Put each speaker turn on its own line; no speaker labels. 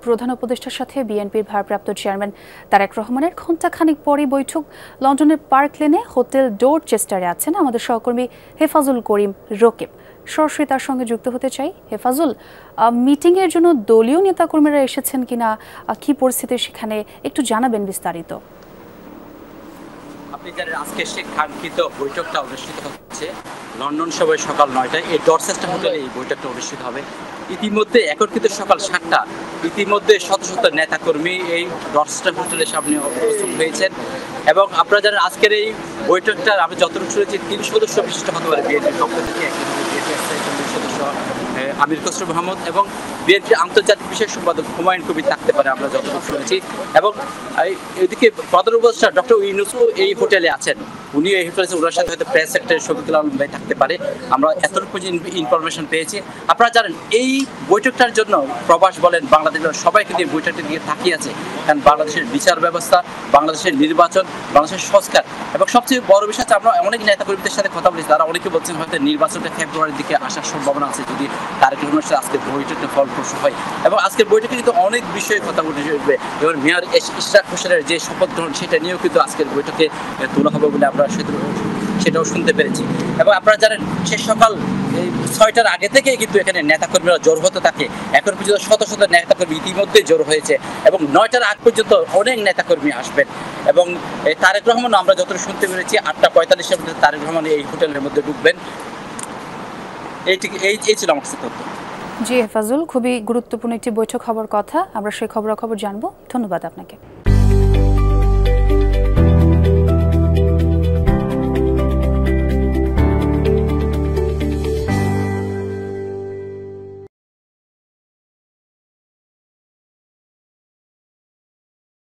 প্রধান উপদেষ্টার সাথে বিএনপির ভারপ্রাপ্ত চেয়ারম্যান তারেক রহমানের ঘণ্টাখানিক পরই বৈঠক লন্ডনের পার্ক লেনে হোটেল ডোরচেস্টারে আছেন আমাদের সহকর্মী হেফাজুল করিম রকিব। সরাসরি তার সঙ্গে যুক্ত হতে চাই। হেফাজুল, মিটিংয়ের জন্য দলীয় নেতাকর্মীরা এসেছেন কিনা, কি পরিস্থিতি সেখানে একটু জানাবেন বিস্তারিত।
আপনি জানেন আজকে সেই কাঙ্ক্ষিত বৈঠকটা অনুষ্ঠিত হচ্ছে লন্ডন সময় সকাল 9টায় এই ডরচেস্টার হোটেলে এই বৈঠকটা অনুষ্ঠিত হবে। ইতিমধ্যে একত্রিত সকাল 7টা ইতিমধ্যে শত শত নেতাকর্মী এই ডরচেস্টার হোটেলের সামনে উপস্থিত হয়েছেন এবং আপনারা জানেন আজকের এই বৈঠকটা আমি যতটুকু শুনেছি 3 সদস্য বিশিষ্ট হতে পারে বিএনপির পক্ষ থেকে। সদস্য আমির খসরু মাহমুদ এবং বিএনপির আন্তর্জাতিক বিষয়ক সম্পাদক হুমায়ুন কবির থাকতে পারে আমরা যতটুকু শুনেছি। এবং এদিকে প্রধান উপদেষ্টা ডক্টর ইউনূসও এই হোটেলে আছেন, উনিও এই হোটেলে ওনার সাথে হয়তো প্রেস সেক্রেটারি শফিকুল আলম ভাই থাকতে পারে, আমরা এতটুকু ইনফরমেশন পেয়েছি। আপনারা জানেন এই বৈঠকটার জন্য প্রবাস বলেন বাংলাদেশের সবাই কিন্তু এই বৈঠকটির দিকে তাকিয়ে আছে, কারণ বাংলাদেশের বিচার ব্যবস্থা, বাংলাদেশের নির্বাচন, বাংলাদেশের সংস্কার এবং সবচেয়ে বড় বিষয় হচ্ছে আমরা অনেক নেতাকর্মীদের সাথে কথা বলেছি, তারা অনেকে বলছেন হয়তো নির্বাচনটা ফেব্রুয়ারির দিকে আসার সম্ভাবনা আছে যদি তারেক রহমানের সাথে আজকের বৈঠকটা ফলপ্রসূ হয়। এবং আজকের বৈঠকে কিন্তু অনেক বিষয়ে কথা বলতে হবে এবং মেয়র ইশরাক হোসেনের যে শপথ গ্রহণ সেটা নিয়েও কিন্তু আজকের বৈঠকে তোলা হবে বলে আমরা সেটাও শুনতে পেরেছি। এবং আপনারা জানেন সে সকাল 6টার আগে থেকেই কিন্তু এখানে নেতাকর্মীরা জোর হতে থাকে, এখন পর্যন্ত শত শত নেতাকর্মী ইতিমধ্যে জোর হয়েছে এবং 9টার আগ পর্যন্ত অনেক নেতাকর্মী আসবেন। এবং তারেক রহমান আমরা যতটুকু শুনতে পেরেছি 8:45-এর মধ্যে তারেক রহমান এই হোটেলের মধ্যে ঢুকবেন। এই ছিল আমার তথ্য।
জি হেফাজুল, খুবই গুরুত্বপূর্ণ একটি বৈঠক হবার কথা, আমরা সেই খবরাখবর জানবো। ধন্যবাদ আপনাকে।